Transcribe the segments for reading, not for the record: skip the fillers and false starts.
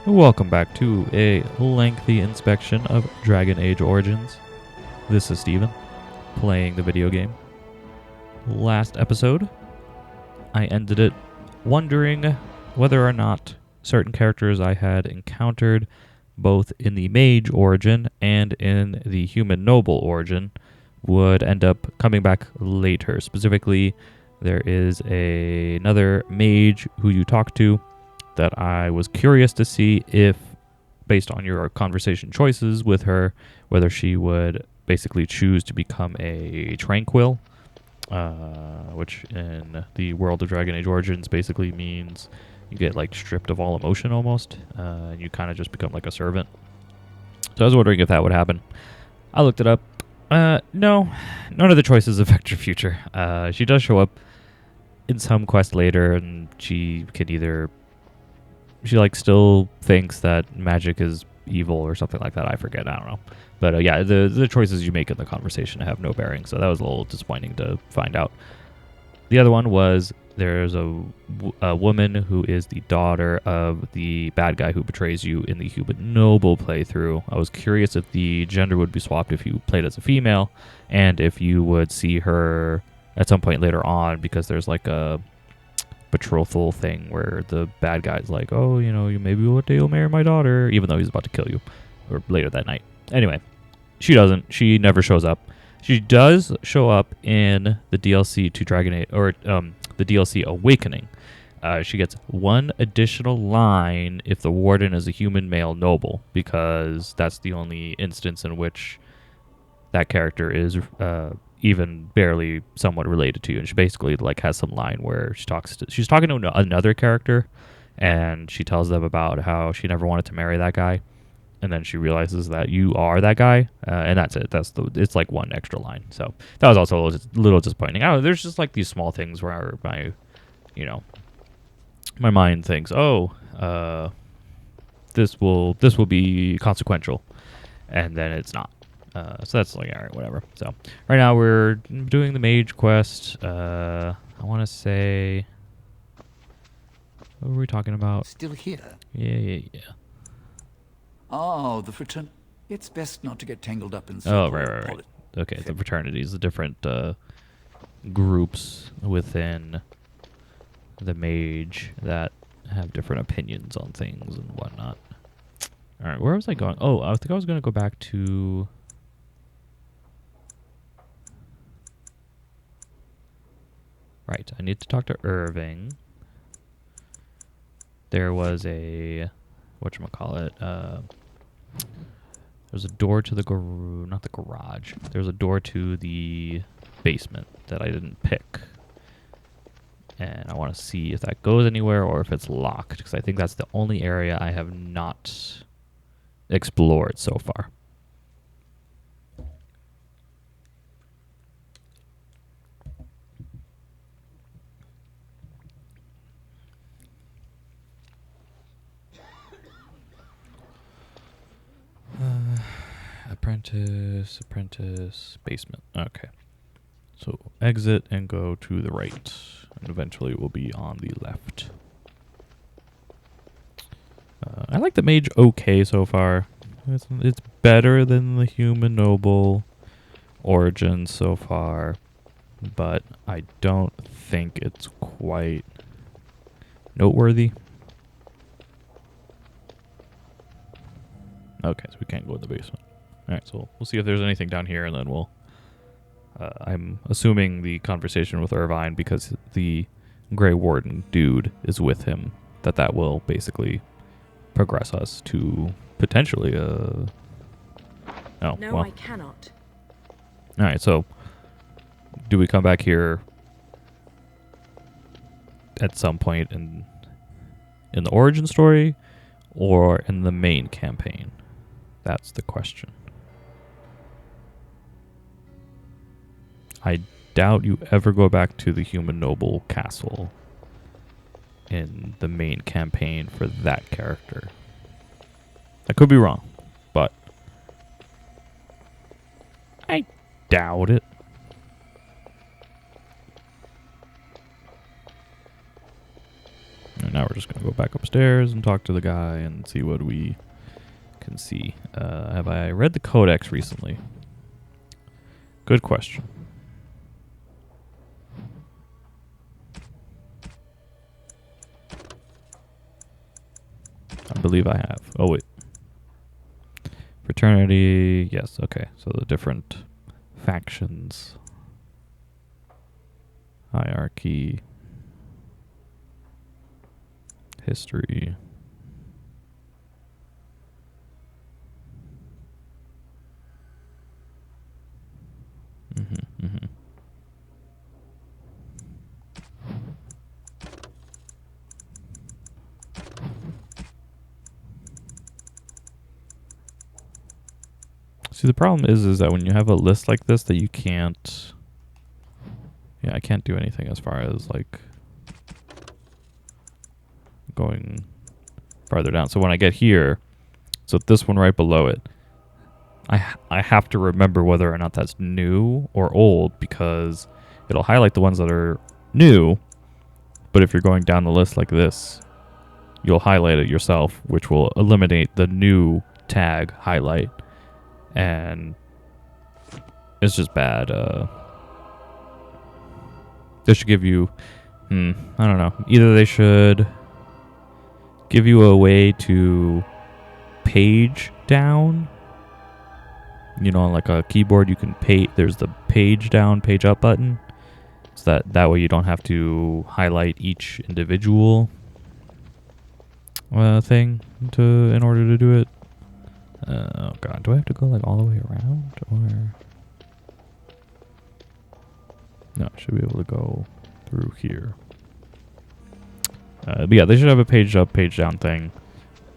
Welcome back to a lengthy inspection of Dragon Age Origins. This is Steven, playing the video game. Last episode, I ended it wondering whether or not certain characters I had encountered both in the Mage origin and in the Human Noble origin would end up coming back later. Specifically, there is another Mage who you talk to that I was curious to see if, based on your conversation choices with her, whether she would basically choose to become a tranquil, which in the world of Dragon Age Origins basically means you get like stripped of all emotion almost, and you kind of just become like a servant. So I was wondering if that would happen. I looked it up. No, none of the choices affect your future. She does show up in some quest later, and she can either still thinks that magic is evil or something like that. I forget. I don't know. But yeah, the choices you make in the conversation have no bearing. So that was a little disappointing to find out. The other one was there's a woman who is the daughter of the bad guy who betrays you in the Human Noble playthrough. I was curious if the gender would be swapped if you played as a female, and if you would see her at some point later on, because there's like a betrothal thing where the bad guy's like, oh, you maybe one day you'll marry my daughter, even though he's about to kill you, or later that night. Anyway, she doesn't. She never shows up. She does show up in the DLC to Dragon Age, or the DLC Awakening. She gets one additional line if the warden is a human male noble, because that's the only instance in which that character is even barely somewhat related to you. And she basically like has some line where she's talking to another character, and she tells them about how she never wanted to marry that guy, and then she realizes that you are that guy, and that's it. It's like one extra line. So that was also a little disappointing. I don't know, there's just like these small things where my mind thinks, this will be consequential, and then it's not. So that's like, all right, whatever. So right now we're doing the Mage quest. I want to say, what were we talking about? Still here? Yeah. Oh, the fraternity. It's best not to get tangled up in Oh, right. Okay, the fraternities, the different groups within the Mage that have different opinions on things and whatnot. All right, where was I going? Oh, I think I was going to go back to... Right, I need to talk to Irving. There was a... whatchamacallit? There's a door to the not the garage. There's a door to the basement that I didn't pick. And I want to see if that goes anywhere or if it's locked, because I think that's the only area I have not explored so far. Apprentice, basement. Okay. So exit and go to the right. And eventually we'll be on the left. I like the Mage okay so far. It's better than the Human Noble origin so far, but I don't think it's quite noteworthy. Okay, so we can't go in the basement. Alright, so we'll see if there's anything down here, and then we'll... I'm assuming the conversation with Irvine, because the Grey Warden dude is with him, that will basically progress us to potentially No, I cannot. Alright, so do we come back here at some point in the origin story or in the main campaign? That's the question. I doubt you ever go back to the Human Noble castle in the main campaign for that character. I could be wrong, but I doubt it. now we're just going to go back upstairs and talk to the guy and see what we can see. Have I read the Codex recently? Good question. I believe I have. Oh, wait. Fraternity. Yes, okay. So the different factions. Hierarchy. History. Mm-hmm. See, the problem is that when you have a list like this that you can't... Yeah, I can't do anything as far as, like, going farther down. So when I get here, so this one right below it, I have to remember whether or not that's new or old, because it'll highlight the ones that are new, but if you're going down the list like this, you'll highlight it yourself, which will eliminate the new tag highlight, and it's just bad. They should give you, I don't know, either they should give you a way to page down. You know, on like a keyboard, you can there's the page down, page up button. So that way you don't have to highlight each individual thing in order to do it. Oh god, do I have to go like all the way around, or no? I should be able to go through here. But yeah, they should have a page up, page down thing,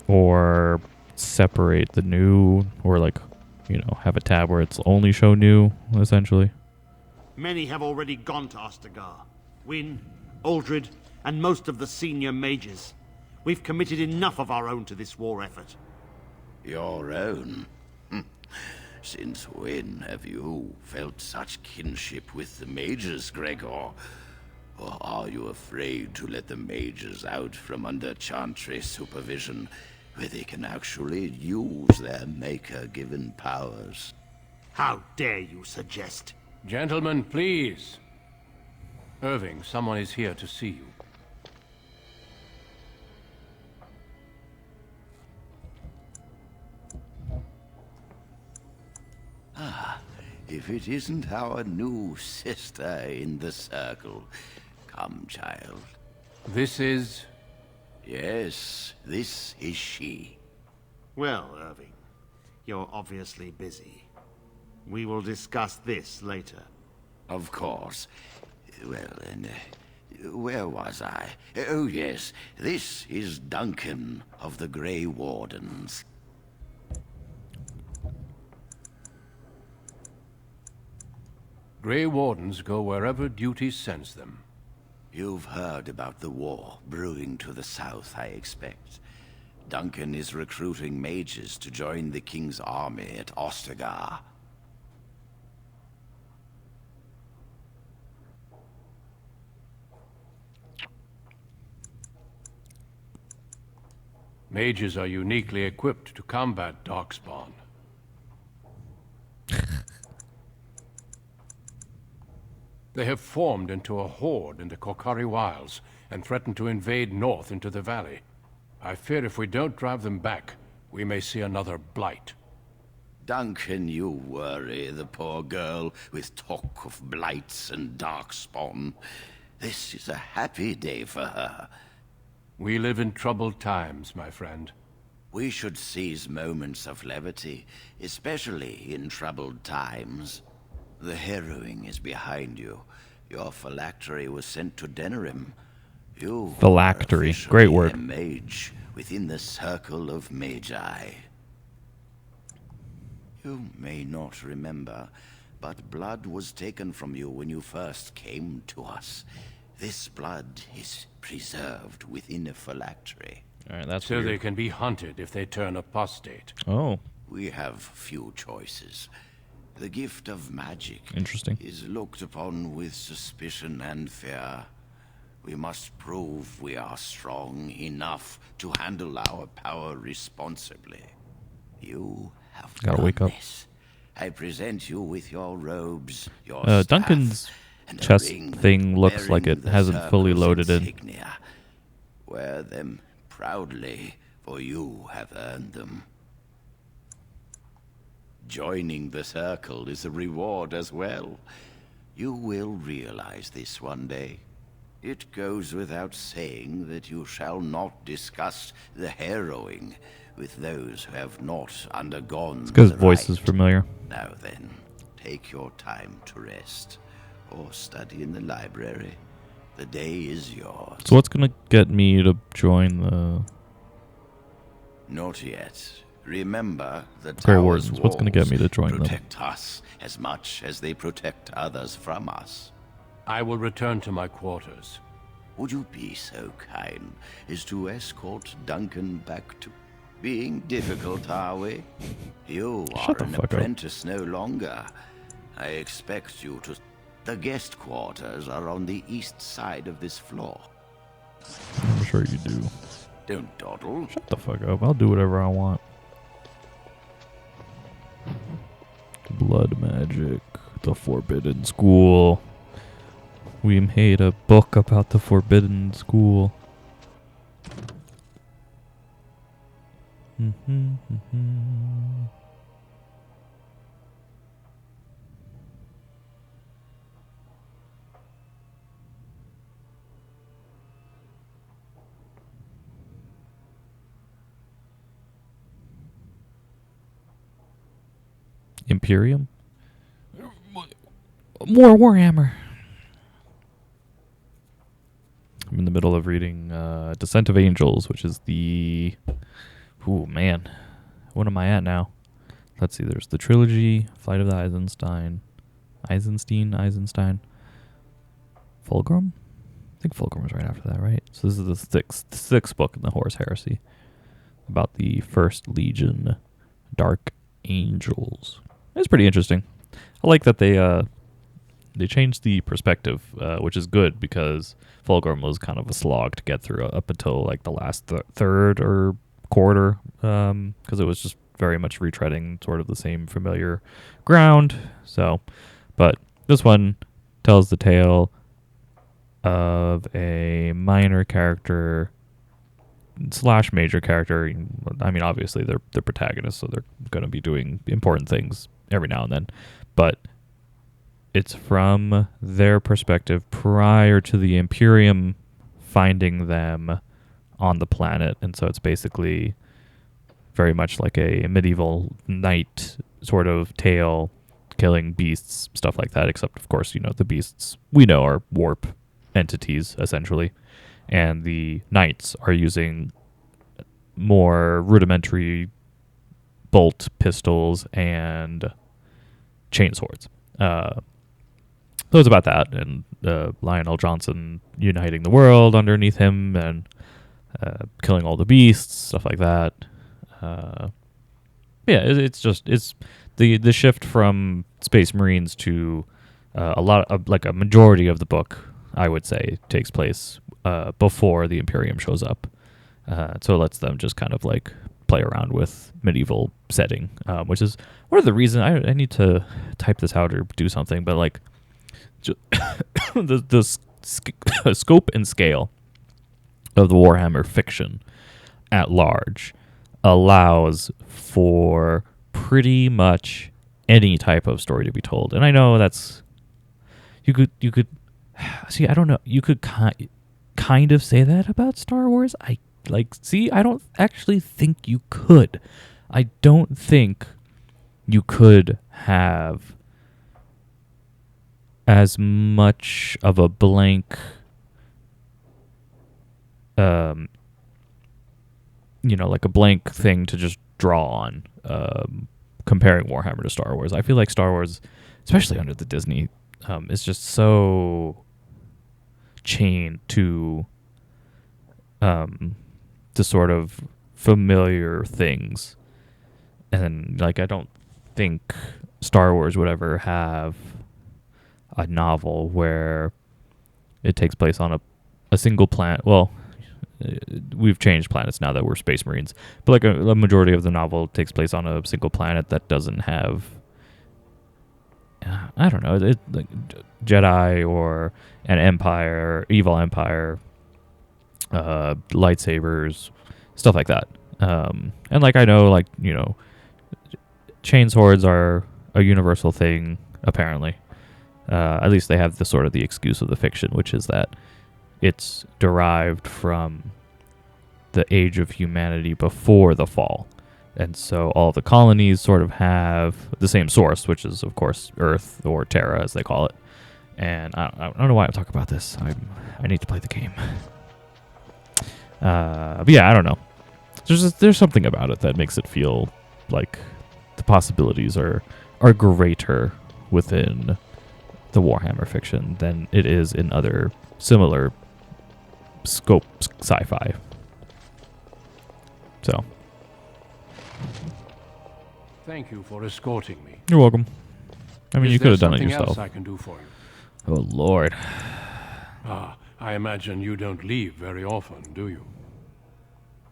or separate the new, or like, you know, have a tab where it's only show new, essentially. Many have already gone to Ostagar. Wynne, Aldred, and most of the senior mages. We've committed enough of our own to this war effort. Your own? Since when have you felt such kinship with the mages, Gregor? Or are you afraid to let the mages out from under Chantry supervision, where they can actually use their Maker-given powers? How dare you suggest? Gentlemen, please. Irving, someone is here to see you. If it isn't our new sister in the circle. Come, child. This is... Yes, this is she. Well, Irving, you're obviously busy. We will discuss this later. Of course. Well, then, where was I? Oh, yes, this is Duncan of the Grey Wardens. Grey Wardens go wherever duty sends them. You've heard about the war brewing to the south, I expect. Duncan is recruiting mages to join the King's army at Ostagar. Mages are uniquely equipped to combat Darkspawn. They have formed into a horde in the Korkari Wilds and threaten to invade north into the valley. I fear if we don't drive them back, we may see another blight. Duncan, you worry the poor girl with talk of blights and darkspawn. This is a happy day for her. We live in troubled times, my friend. We should seize moments of levity, especially in troubled times. The harrowing is behind you. Your phylactery was sent to Denerim. You Phylactery, are great word. a mage within the circle of Magi. You may not remember, but blood was taken from you when you first came to us. This blood is preserved within a phylactery. All right, that's so weird. They can be hunted if they turn apostate. Oh, We have few choices. The gift of magic interesting. is looked upon with suspicion and fear. We must prove we are strong enough to handle our power responsibly. You have Gotta done wake up. this. I present you with your robes, your Duncan's staff, and a chest ring thing looks like bearing it the hasn't fully circle's loaded in. insignia. Wear them proudly, for you have earned them. Joining the circle is a reward as well. You will realize this one day. It goes without saying that you shall not discuss the harrowing with those who have not undergone It's because the his voice is rite. familiar. Now then, take your time to rest, or study in the library. The day is yours. So what's gonna get me to join the Not yet. Remember, the Grey tower's Wardens? What's gonna get walls me to join them? protect us as much as they protect others from us. I will return to my quarters. Would you be so kind as to escort Duncan back to... Being difficult, are we? You are Shut the an fuck up. apprentice no longer. I expect you to... The guest quarters are on the east side of this floor. I'm sure you do. Don't dawdle. Shut the fuck up. I'll do whatever I want. Blood magic. The Forbidden School. We made a book about the Forbidden School. Imperium? More Warhammer. I'm in the middle of reading Descent of Angels, which is the... Ooh, man. What am I at now? Let's see. There's the trilogy, Flight of the Eisenstein. Eisenstein. Fulgrim? I think Fulgrim was right after that, right? So this is the sixth book in the Horus Heresy. About the First Legion Dark Angels. It's pretty interesting. I like that they changed the perspective, which is good because Fulgrim was kind of a slog to get through up until like the last third or quarter, because it was just very much retreading sort of the same familiar ground. So, but this one tells the tale of a minor character / major character. I mean, obviously they're protagonists, so they're going to be doing important things every now and then, but it's from their perspective prior to the Imperium finding them on the planet. And so it's basically very much like a medieval knight sort of tale, killing beasts, stuff like that, except, of course, the beasts we know are warp entities, essentially. And the knights are using more rudimentary bolt pistols and chainswords. So it's about that, and Lionel Johnson uniting the world underneath him and killing all the beasts, stuff like that. It's the shift from Space Marines to a lot of, like, a majority of the book, I would say, takes place before the Imperium shows up. So it lets them just kind of like play around with medieval setting, which is one of the reasons I need to type this out or do something, but like the scope and scale of the Warhammer fiction at large allows for pretty much any type of story to be told. And I know that's you could see, I don't know, you could kind of say that about Star Wars. I don't actually think you could. I don't think you could have as much of a blank like a blank thing to just draw on, comparing Warhammer to Star Wars. I feel like Star Wars, especially under the Disney, is just so chained to the sort of familiar things. And like, I don't think Star Wars would ever have a novel where it takes place on a a single planet. Well, we've changed planets now that we're Space Marines, but like a majority of the novel takes place on a single planet that doesn't have, I don't know, like Jedi or an Empire, evil Empire, lightsabers, stuff like that. And like I know, like, you know, chain swords are a universal thing apparently. At least they have the sort of the excuse of the fiction, which is that it's derived from the age of humanity before the fall. And so all the colonies sort of have the same source, which is, of course, Earth, or Terra, as they call it. And I don't know why I'm talking about this. I need to play the game. But yeah, I don't know. There's something about it that makes it feel like the possibilities are greater within the Warhammer fiction than it is in other similar scope sci-fi. So, Thank you for escorting me. you're welcome. I mean, you could have done it Is there yourself. something else I can do for you? Oh Lord. I imagine you don't leave very often, do you?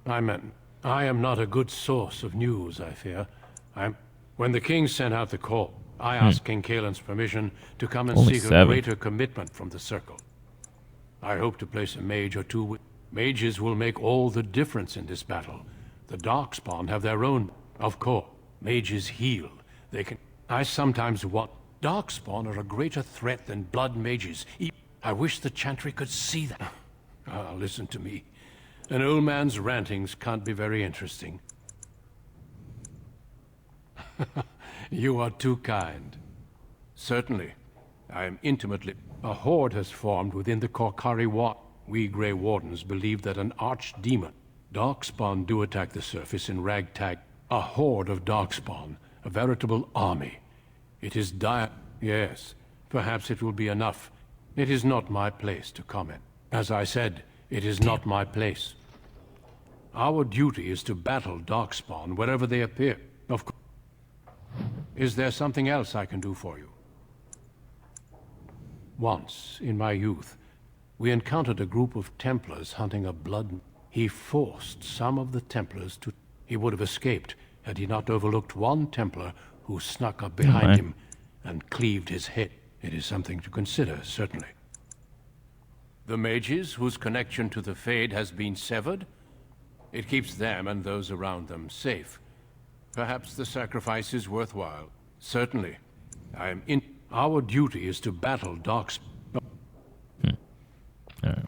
I am not a good source of news, I fear. When the king sent out the call, I asked King Kaelin's permission to come and Only seek 7. a greater commitment from the Circle. I hope to place a mage or two. Mages will make all the difference in this battle. The Darkspawn have their own. Of course, mages heal. They can. I sometimes want. Darkspawn are a greater threat than blood mages. I wish the Chantry could see that. Listen to me. An old man's rantings can't be very interesting. You are too kind. Certainly. I am intimately... A horde has formed within the Korkari Wa. We Grey Wardens believe that an archdemon... Darkspawn do attack the surface in ragtag. A horde of Darkspawn. A veritable army. It is dire... Yes. Perhaps it will be enough. It is not my place to comment. As I said, it is not my place. Our duty is to battle Darkspawn wherever they appear. Of course. Is there something else I can do for you? Once, in my youth, we encountered a group of Templars hunting a blood... He forced some of the Templars to... He would have escaped had he not overlooked one Templar who snuck up behind him and cleaved his head. It is something to consider, certainly. The mages whose connection to the Fade has been severed? It keeps them and those around them safe. Perhaps the sacrifice is worthwhile. Certainly. I am in... Our duty is to battle Darks... Alright.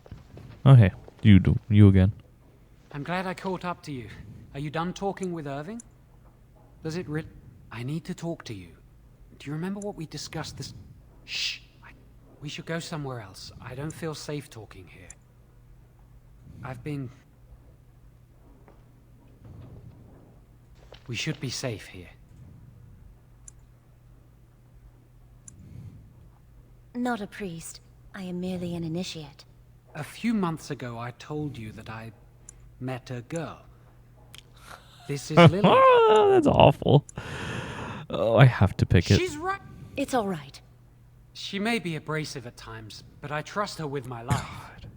Okay. You again. I'm glad I caught up to you. Are you done talking with Irving? Does it really... I need to talk to you. Do you remember what we discussed this... Shh! We should go somewhere else. I don't feel safe talking here. I've been... We should be safe here. Not a priest. I am merely an initiate. A few months ago, I told you that I met a girl. This is Lily. That's awful. Oh, I have to pick it. She's right. It's all right. She may be abrasive at times, but I trust her with my life. God.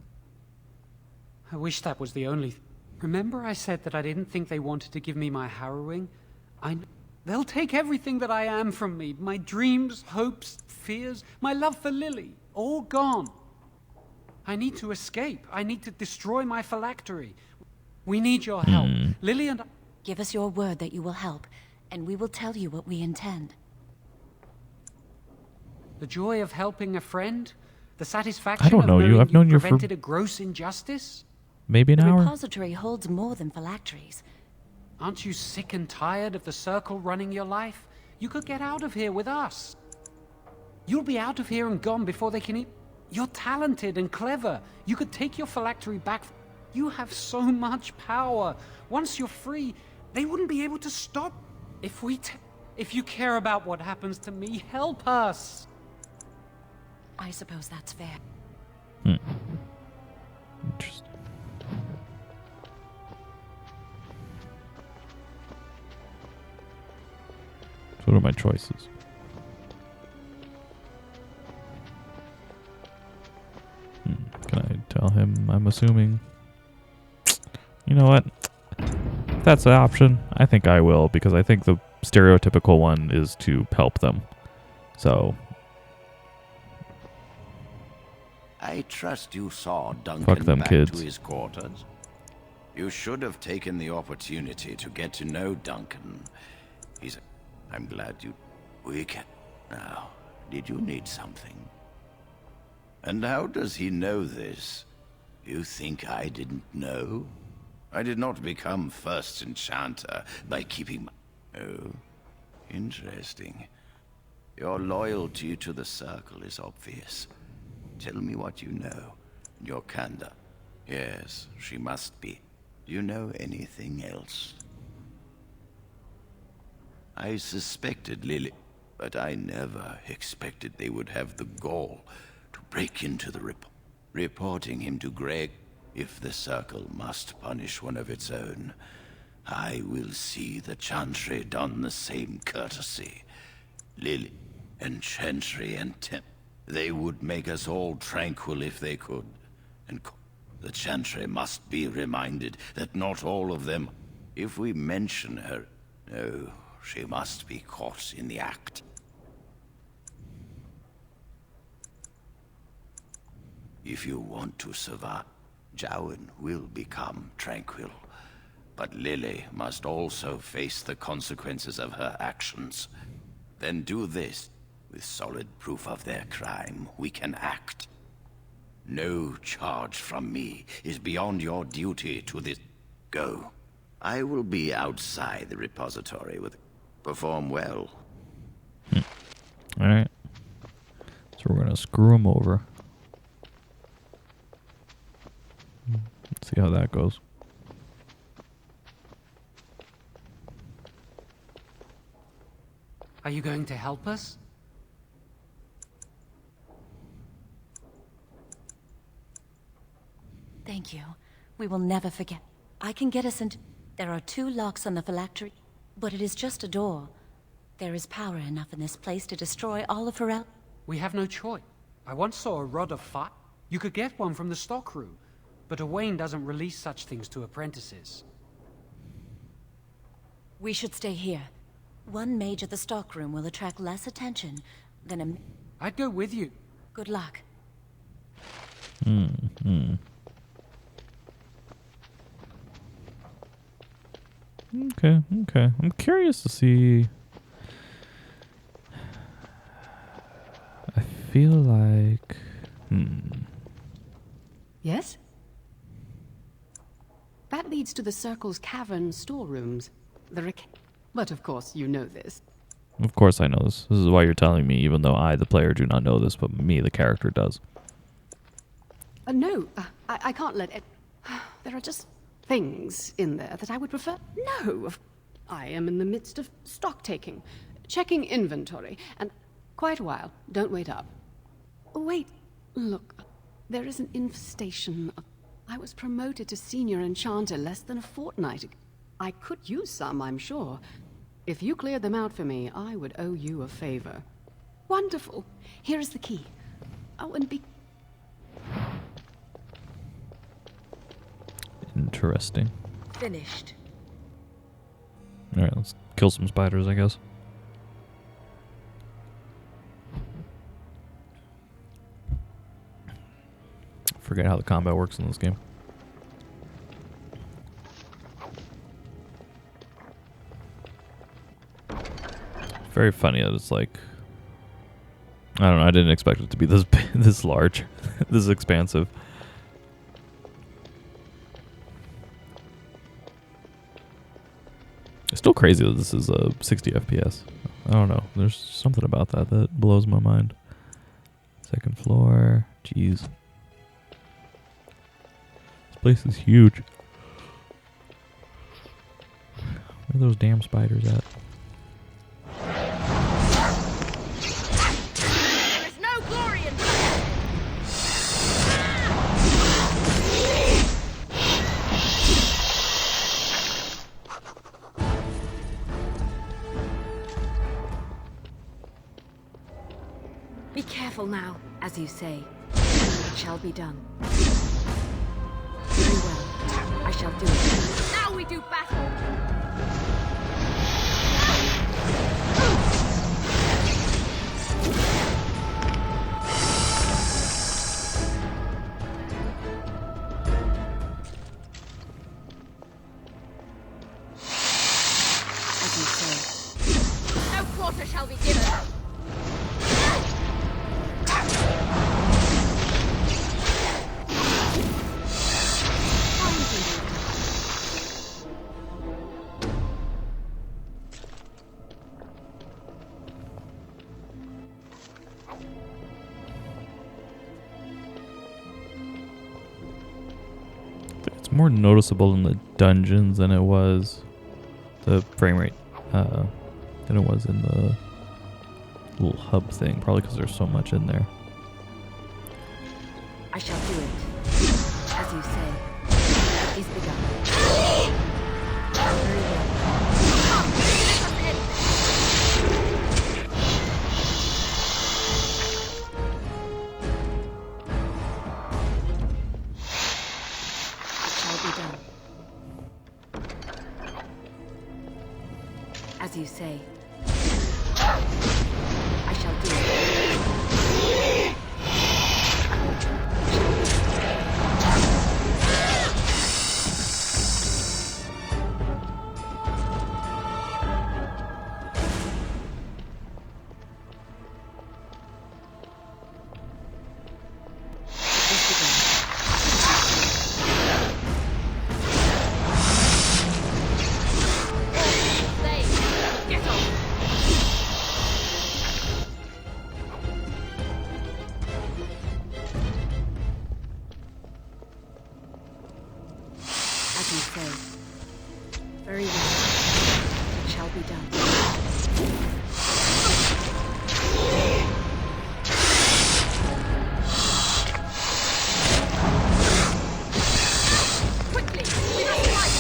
I wish that was the only... Remember I said that I didn't think they wanted to give me my harrowing? They'll take everything that I am from me. My dreams, hopes, fears, my love for Lily. All gone. I need to escape. I need to destroy my phylactery. We need your help. Lily and I... Give us your word that you will help, and we will tell you what we intend. The joy of helping a friend? The satisfaction I don't know of you. knowing I've known you for prevented a gross injustice? maybe an The hour. repository holds more than phylacteries. Aren't you sick and tired of the Circle running your life? You could get out of here with us. You'll be out of here and gone before they can eat. You're talented and clever. You could take your phylactery back. You have so much power. Once you're free, they wouldn't be able to stop. If you care about what happens to me, help us. I suppose that's fair. Interesting. So what are my choices? Can I tell him I'm assuming... You know what? If that's an option, I think I will, because I think the stereotypical one is to help them. So... I trust you saw Duncan Fuck them back kids. to his quarters. You should have taken the opportunity to get to know Duncan. I'm glad you... We can... Now, did you need something? And how does he know this? You think I didn't know? I did not become first enchanter by keeping my... Oh, interesting. Your loyalty to the Circle is obvious. Tell me what you know. Your candor. Yes, she must be. Do you know anything else? I suspected Lily, but I never expected they would have the gall to break into the reporting him to Greg. If the Circle must punish one of its own, I will see the Chantry done the same courtesy. Lily and Chantry and Tim, they would make us all tranquil if they could. And the Chantry must be reminded that not all of them... If we mention her... No, she must be caught in the act. If you want to survive, Jowan will become tranquil. But Lily must also face the consequences of her actions. Then do this. With solid proof of their crime, we can act. No charge from me is beyond your duty to this. Go. I will be outside the repository with... Perform well. Alright. So we're gonna screw him over. Let's see how that goes. Are you going to help us? Thank you. We will never forget. I can get us into... There are 2 locks on the phylactery, but it is just a door. There is power enough in this place to destroy all of Pharrell. We have no choice. I once saw a rod of fire. You could get one from the stock room, but Owain doesn't release such things to apprentices. We should stay here. One mage at the stock room will attract less attention than a... I'd go with you. Good luck. Okay, okay. I'm curious to see... I feel like... Yes? That leads to the Circle's cavern storerooms. But of course you know this. Of course I know this. This is why you're telling me, even though I, the player, do not know this, but me, the character, does. No, I can't let it... There are just things in there that I would prefer... No, I am in the midst of stock taking, checking inventory, and... Quite a while. Don't wait up. Wait, look. There is an infestation of... I was promoted to senior enchanter less than a fortnight ago. I could use some, I'm sure. If you cleared them out for me, I would owe you a favor. Wonderful. Here is the key. Oh, and be... Interesting. Finished. Alright, let's kill some spiders, I guess. Forget how the combat works in this game. Very funny that it's like... I don't know, I didn't expect it to be this this large, this expansive. It's still crazy that this is 60 FPS. I don't know, there's something about that that blows my mind. Second floor, jeez. This place is huge. Where are those damn spiders at? There is no glory in blood. Be careful now, as you say. It shall be done. shall do it. Now we do battle! As you say. No quarter shall be given! It's more noticeable in the dungeons than it was the frame rate, than it was in the little hub thing. Probably because there's so much in there. I shall do it. As you say. It is begun. Very well. It shall be done. As you say. I shall do it. Get off! As you say. Very well. It shall be done. Quickly! We must fight!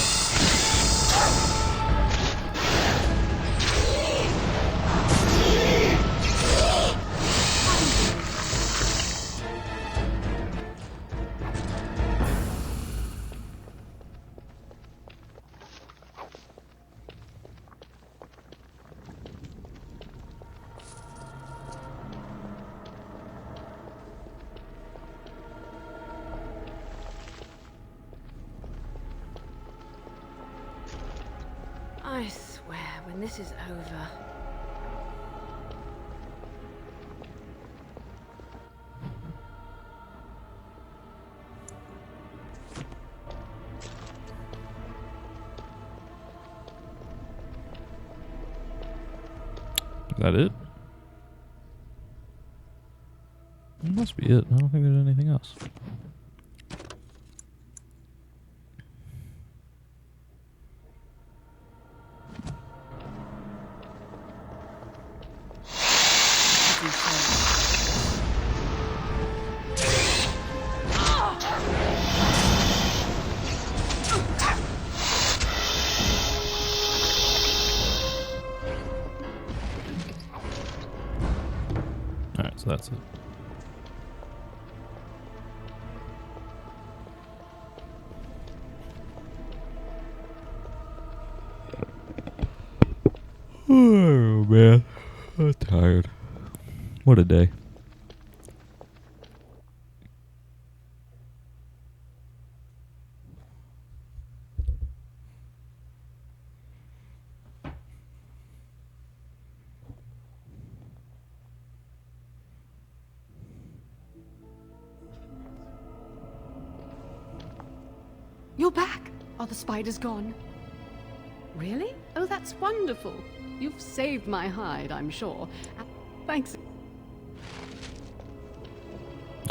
I swear, when this is over. Is that it? It must be it. I don't think there's anything else. As you say. Alright, so that's it. Oh man, I'm tired. What a day. You're back. Are the spiders gone? Really? Oh, that's wonderful. You've saved my hide, I'm sure. Thanks.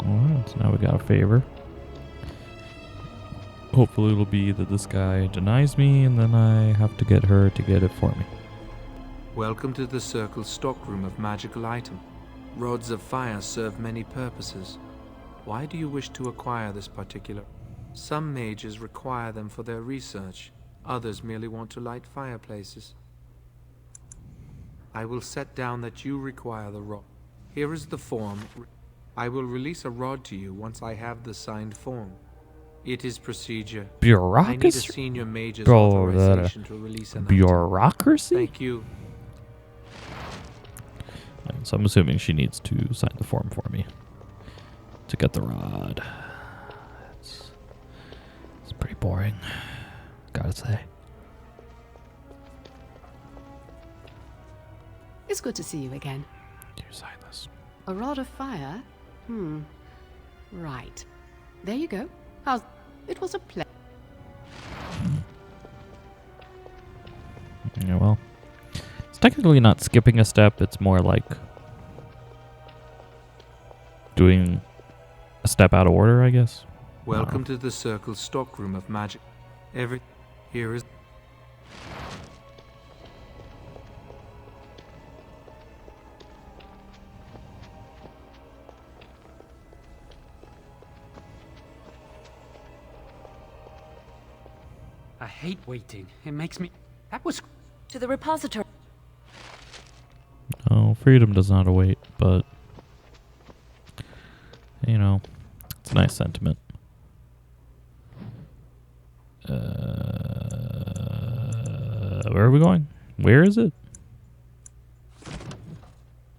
Alright, so now we got a favor. Hopefully it'll be that this guy denies me and then I have to get her to get it for me. Welcome to the Circle's stockroom of magical item. Rods of fire serve many purposes. Why do you wish to acquire this particular? Some mages require them for their research. Others merely want to light fireplaces. I will set down that you require the rod. Here is the form. I will release a rod to you once I have the signed form. It is procedure. I need a Bureaucracy? senior mage's Bro, authorization to release an item. Bureaucracy? Thank you. And so I'm assuming she needs to sign the form for me to get the rod. It's pretty boring, gotta say. It's good to see you again. Do you sign this? A rod of fire? Right. There you go. How's... It was a pleasure. Yeah, well, it's technically not skipping a step. It's more like doing a step out of order, I guess. Welcome to the Circle stockroom of magic. Here is... I hate waiting. It makes me... That was... To the repository. Oh, freedom does not await, but you know, it's a nice sentiment. Where are we going? Where is it?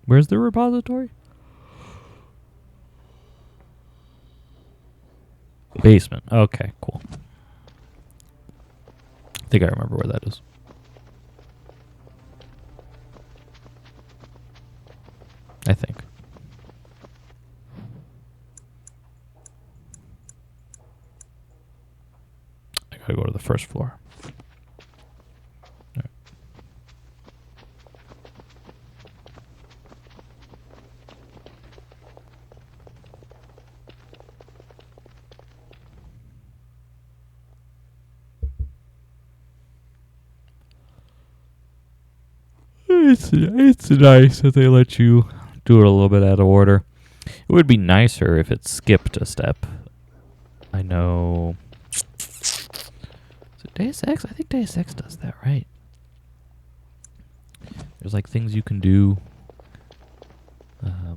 Where's the repository? Basement. Okay, cool. I think I remember where that is. I think. I gotta go to the first floor. All right. It's nice that they let you do it a little bit out of order. It would be nicer if it skipped a step. I know. Is it Deus Ex? I think Deus Ex does that, right? There's like things you can do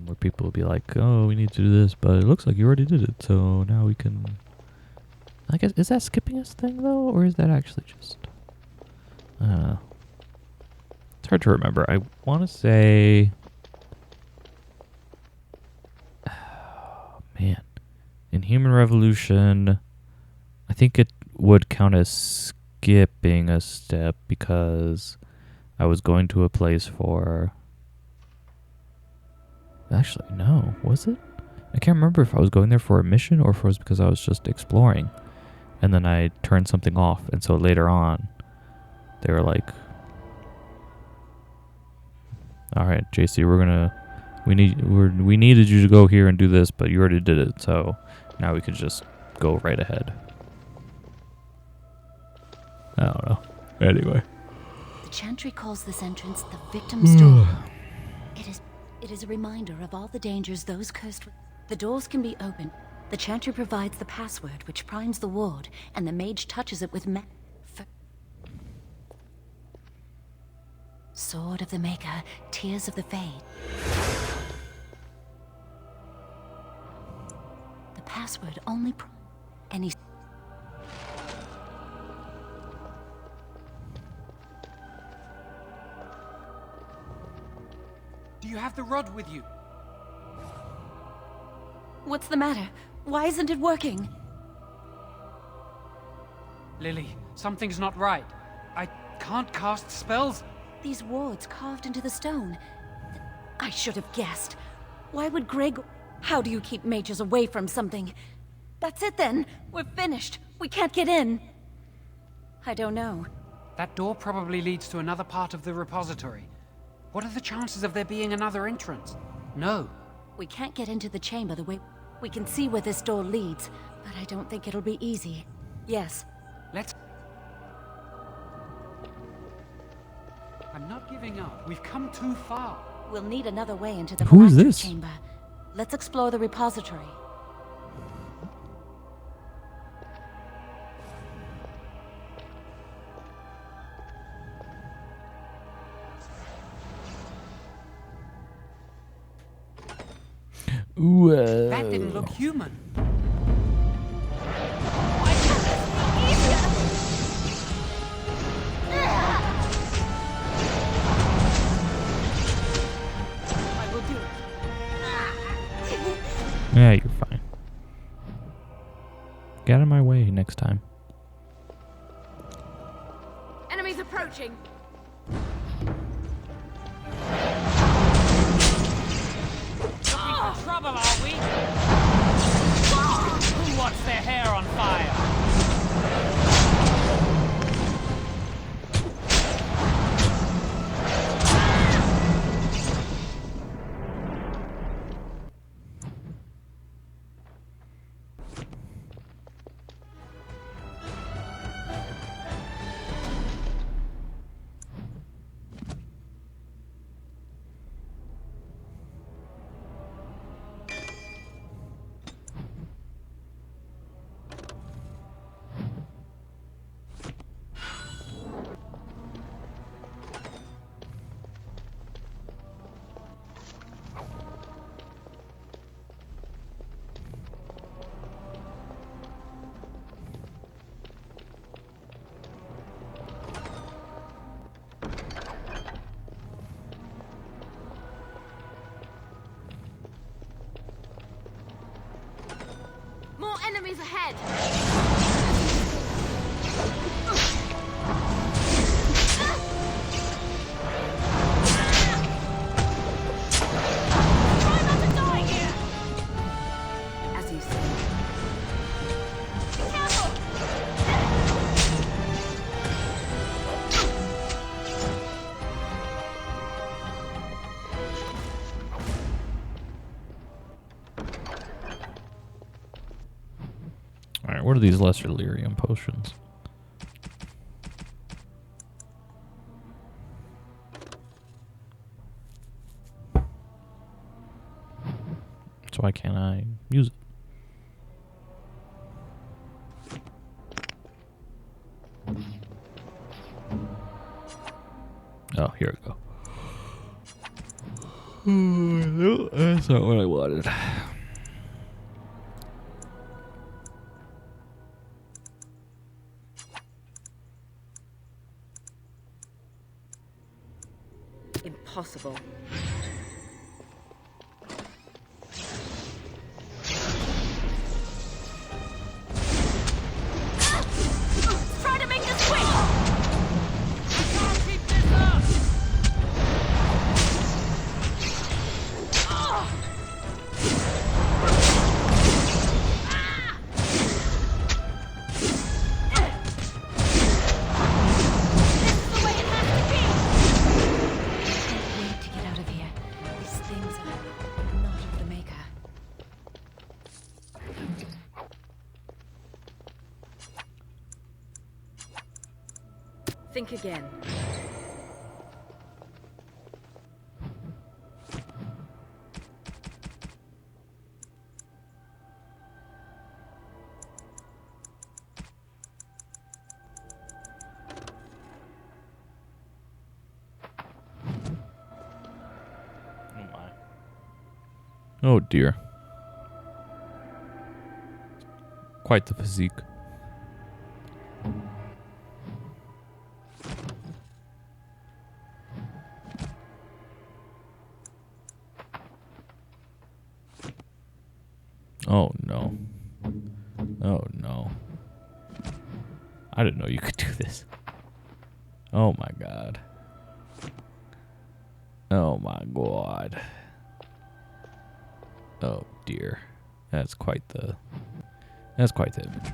where people will be like, oh, we need to do this, but it looks like you already did it, so now we can... I guess, is that skipping a thing, though? Or is that actually just... It's hard to remember. I want to say... Oh, man. In Human Revolution, I think it would count as skipping a step because I was going to a place for... Actually, no. Was it? I can't remember if I was going there for a mission or if it was because I was just exploring. And then I turned something off. And so later on, they were like... All right, JC, we needed you to go here and do this, but you already did it, so now we could just go right ahead. I don't know. Anyway. The Chantry calls this entrance the Victim's Door. It is a reminder of all the dangers those cursed with. The doors can be opened. The Chantry provides the password, which primes the ward, and the mage touches it with Sword of the Maker, Tears of the Fade. The password only any... Do you have the rod with you? What's the matter? Why isn't it working? Lily, something's not right. I can't cast spells. These wards carved into the stone. I should have guessed. Why would Greg... How do you keep mages away from something? That's it then. We're finished. We can't get in. I don't know. That door probably leads to another part of the repository. What are the chances of there being another entrance? No. We can't get into the chamber the way... We can see where this door leads, but I don't think it'll be easy. Yes. Let's... I'm not giving up. We've come too far. We'll need another way into the Who is phylactery this? chamber. Let's explore the repository. Ooh, That didn't look human. Yeah, you're fine. Get out of my way next time. Enemies approaching. Looking for trouble, are we? Who wants their hair on fire? More enemies ahead. Try not to die here. As you say. Be careful. Alright, what are these lesser lyrium potions? So why can't I use it? Oh, here we go. No, that's not what I wanted. Impossible. Try to make this quick. Can't keep this up! This is the way it has to be. Can't wait to get out of here. These things are not of the maker. Think again. Oh my. Oh dear. Quite the physique. Oh no. Oh no. I didn't know you could do this. Oh my god. Oh my god. Oh dear. That's quite the image.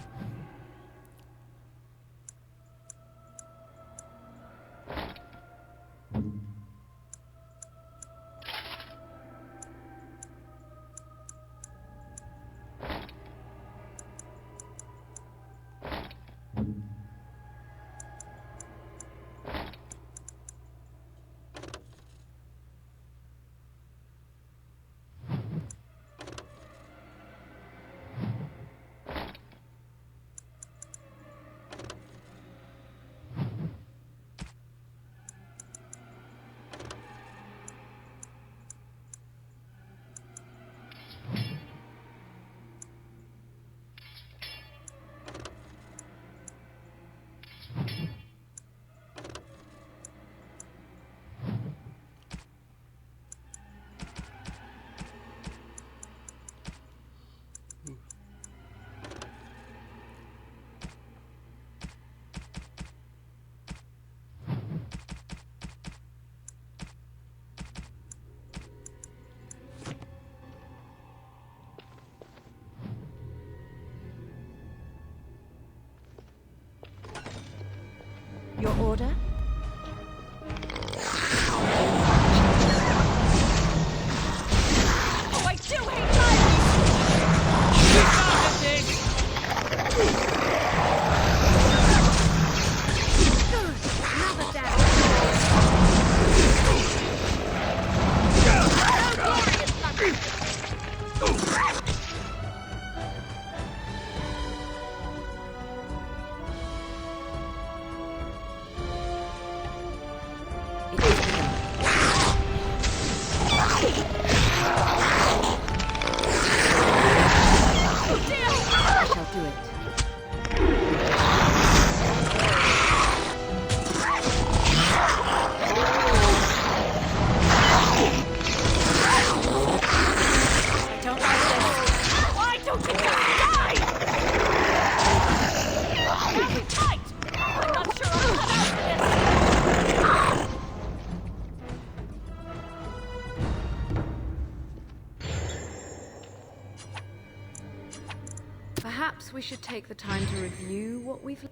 Perhaps we should take the time to review what we've...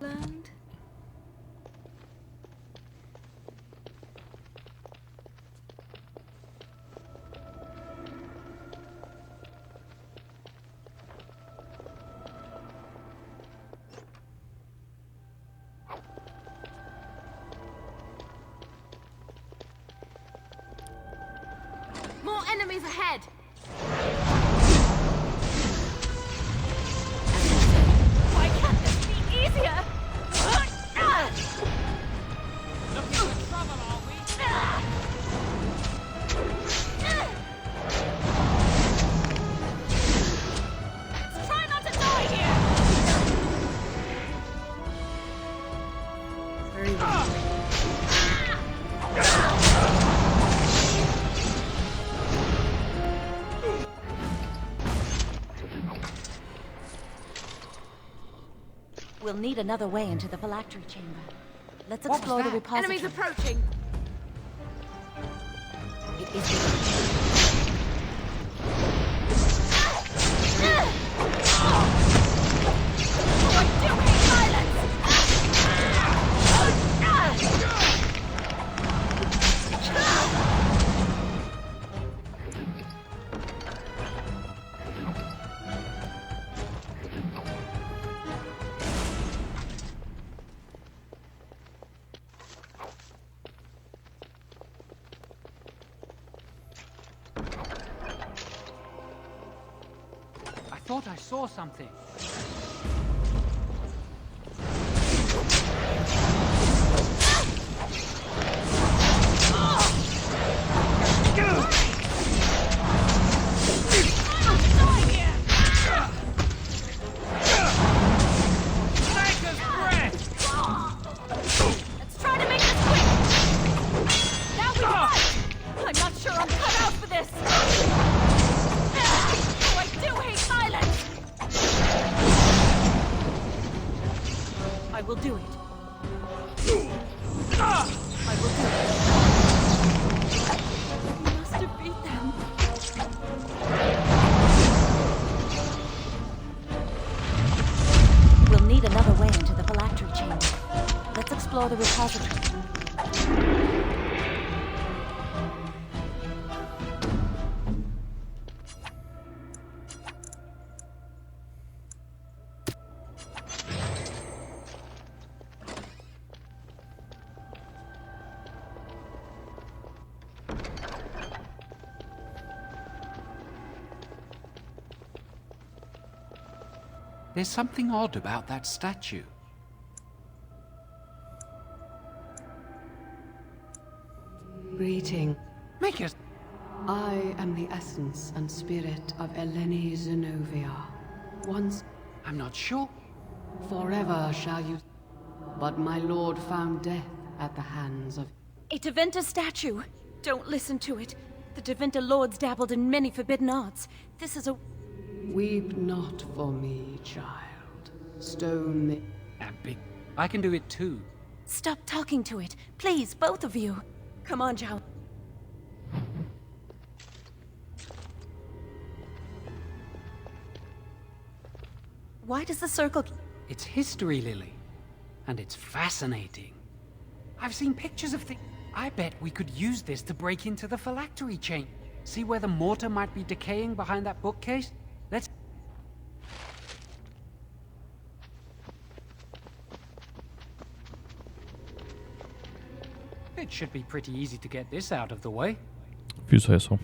Learned? More enemies ahead! Why can't this be easier? Looking for trouble, are we? Let's try not to die here! Very well. We'll need another way into the phylactery chamber. Let's What was explore the that? repository. Enemies approaching! It is I do hate violence! I thought I saw something. Let's try to make this quick! Now we fight! I'm not sure I'm cut out for this! Oh, I do hate violence! I will do it. I will do it. We must defeat them. We'll need another way into the phylactery chamber. Let's explore the repository. There's something odd about that statue. Greeting. Make us... I am the essence and spirit of Eleni Zenobia. Once... I'm not sure. Forever shall you... But my lord found death at the hands of... A Deventer statue! Don't listen to it. The Deventer lords dabbled in many forbidden arts. This is a... Weep not for me, child. Stone the... And big. I can do it too. Stop talking to it. Please, both of you. Come on, Zhao. Why does the circle... It's history, Lily. And it's fascinating. I've seen pictures of things. I bet we could use this to break into the phylactery chain. See where the mortar might be decaying behind that bookcase? Let's... It should be pretty easy to get this out of the way. If you say so.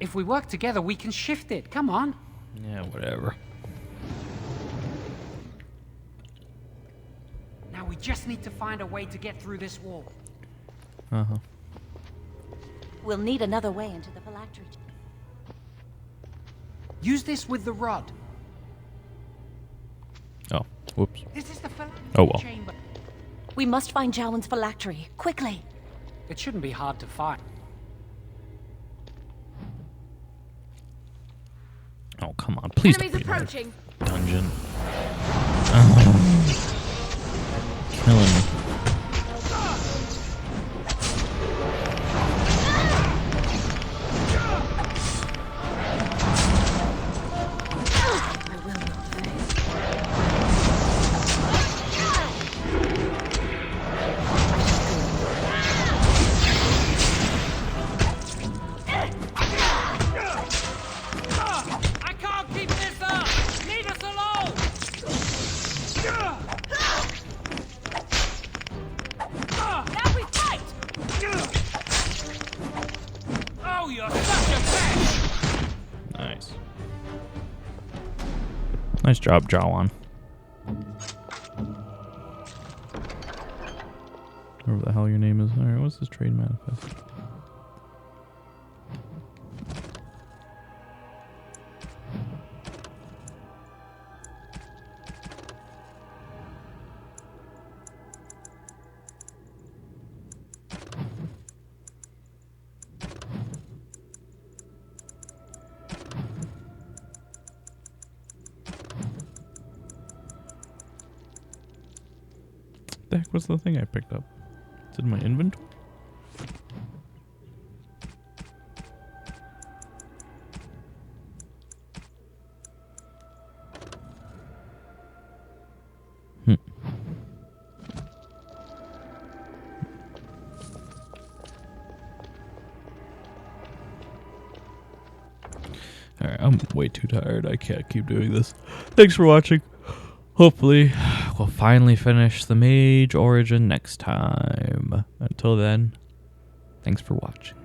If we work together, we can shift it. Come on. Yeah, whatever. Now we just need to find a way to get through this wall. Uh-huh. We'll need another way into the phylactery. Use this with the rod. Oh, whoops. This is the phylactery Oh, well. chamber. We must find Jowen's phylactery. Quickly. It shouldn't be hard to find. Oh, come on. Please Enemies don't be in approaching. that dungeon. Killing me. I will not fail. I can't keep this up! Leave us alone! Now we fight! Oh, you're such a pest! Nice. Nice job, Jawan. Whatever the hell your name is. Alright, what's this trade manifest? The heck was the thing I picked up? It's in my inventory? Alright, I'm way too tired. I can't keep doing this. Thanks for watching. Hopefully, we'll finally finish the Mage origin next time. Until then, thanks for watching.